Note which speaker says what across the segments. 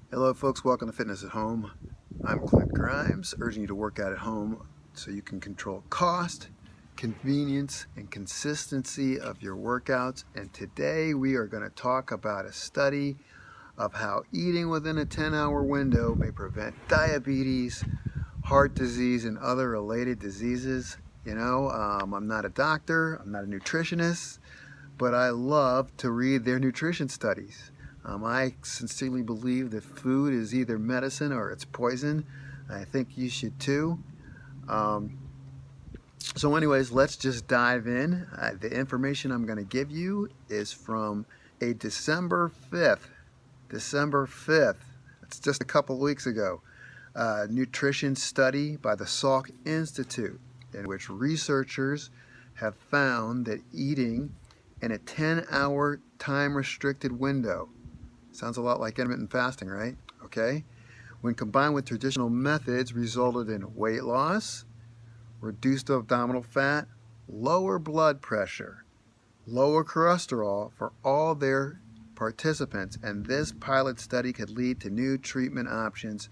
Speaker 1: Hello folks, welcome to Fitness at Home. I'm Clint Grimes, urging you to work out at home so you can control cost, convenience, and consistency of your workouts. And today we are going to talk about a study of how eating within a 10-hour window may prevent diabetes, heart disease, and other related diseases. I'm not a doctor, I'm not a nutritionist, but I love to read their nutrition studies. I sincerely believe that food is either medicine or it's poison. I think you should too. So anyways, let's just dive in. The information I'm going to give you is from a December 5th, it's just a couple weeks ago, nutrition study by the Salk Institute, in which researchers have found that eating in a 10-hour time-restricted window, sounds a lot like intermittent fasting, right? Okay. When combined with traditional methods, resulted in weight loss, reduced abdominal fat, lower blood pressure, lower cholesterol for all their participants, and this pilot study could lead to new treatment options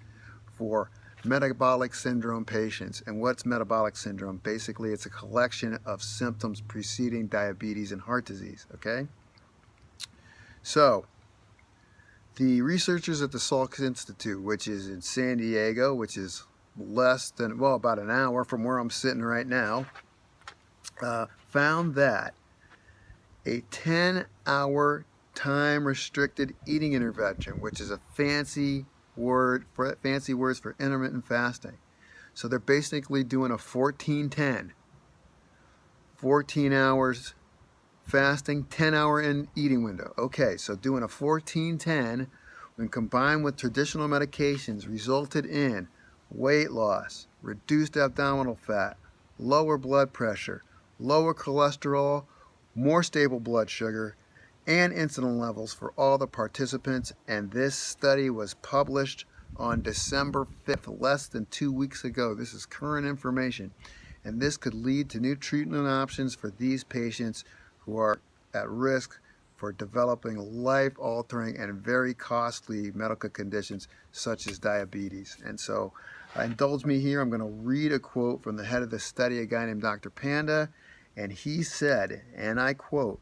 Speaker 1: for metabolic syndrome patients. And what's metabolic syndrome? Basically, it's a collection of symptoms preceding diabetes and heart disease, okay? So, the researchers at the Salk Institute, which is in San Diego, which is about an hour from where I'm sitting right now, found that a 10-hour time-restricted eating intervention, which is a fancy words for intermittent fasting. So they're basically doing a 14-10, 14 hours fasting, 10-hour eating window. Okay, so doing a 14-10 when combined with traditional medications resulted in weight loss, reduced abdominal fat, lower blood pressure, lower cholesterol, more stable blood sugar, and insulin levels for all the participants. And this study was published on December 5th, less than 2 weeks ago. This is current information. And this could lead to new treatment options for these patients who are at risk for developing life-altering and very costly medical conditions such as diabetes. And so, indulge me here. I'm going to read a quote from the head of the study, a guy named Dr. Panda, and he said, and I quote,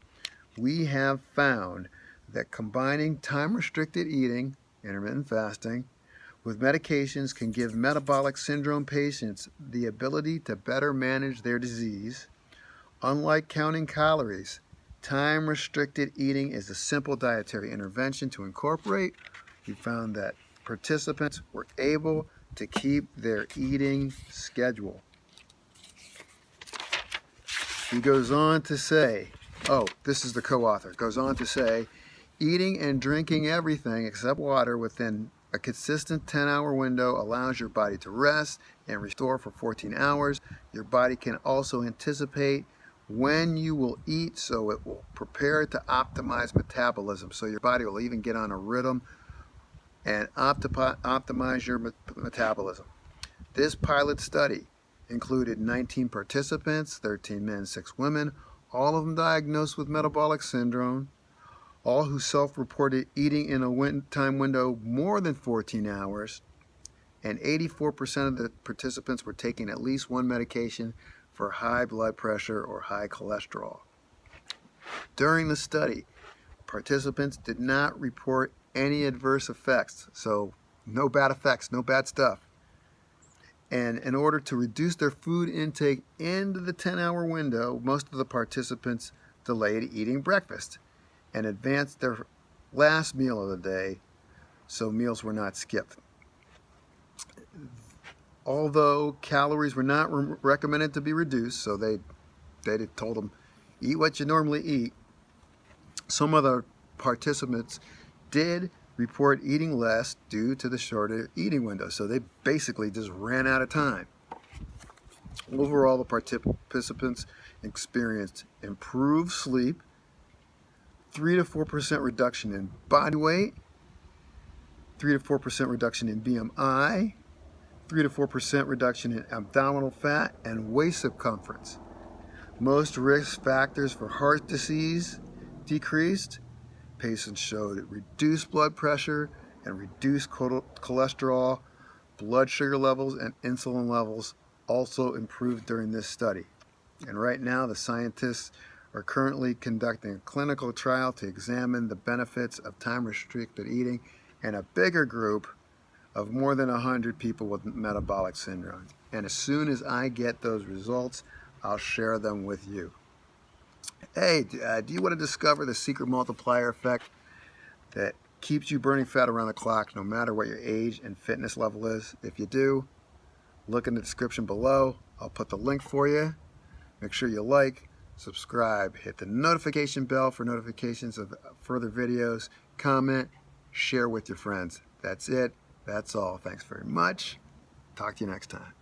Speaker 1: "We have found that combining time-restricted eating, intermittent fasting, with medications can give metabolic syndrome patients the ability to better manage their disease. Unlike counting calories, time-restricted eating is a simple dietary intervention to incorporate. We found that participants were able to keep their eating schedule." He goes on to say, this is the co-author, goes on to say, "Eating and drinking everything except water within a consistent 10-hour window allows your body to rest and restore for 14 hours. Your body can also anticipate when you will eat, so it will prepare to optimize metabolism." So your body will even get on a rhythm and optimize your metabolism. This pilot study included 19 participants, 13 men, 6 women, all of them diagnosed with metabolic syndrome, all who self-reported eating in a time window more than 14 hours, and 84% of the participants were taking at least one medication for high blood pressure or high cholesterol. During the study, participants did not report any adverse effects, so no bad effects, no bad stuff. And in order to reduce their food intake into the 10-hour window, most of the participants delayed eating breakfast and advanced their last meal of the day, so meals were not skipped. Although calories were not recommended to be reduced, so they told them, eat what you normally eat, some of the participants did report eating less due to the shorter eating window. So they basically just ran out of time. Overall, the participants experienced improved sleep, 3 to 4% reduction in body weight, 3 to 4% reduction in BMI, 3 to 4% reduction in abdominal fat and waist circumference. Most risk factors for heart disease decreased. Patients showed reduced blood pressure and reduced cholesterol, blood sugar levels, and insulin levels also improved during this study. And right now, the scientists are currently conducting a clinical trial to examine the benefits of time-restricted eating in a bigger group of more than 100 people with metabolic syndrome. And as soon as I get those results, I'll share them with you. Hey, do you want to discover the secret multiplier effect that keeps you burning fat around the clock no matter what your age and fitness level is? If you do, look in the description below. I'll put the link for you. Make sure you like, subscribe, hit the notification bell for notifications of further videos, comment, share with your friends. That's it. That's all. Thanks very much. Talk to you next time.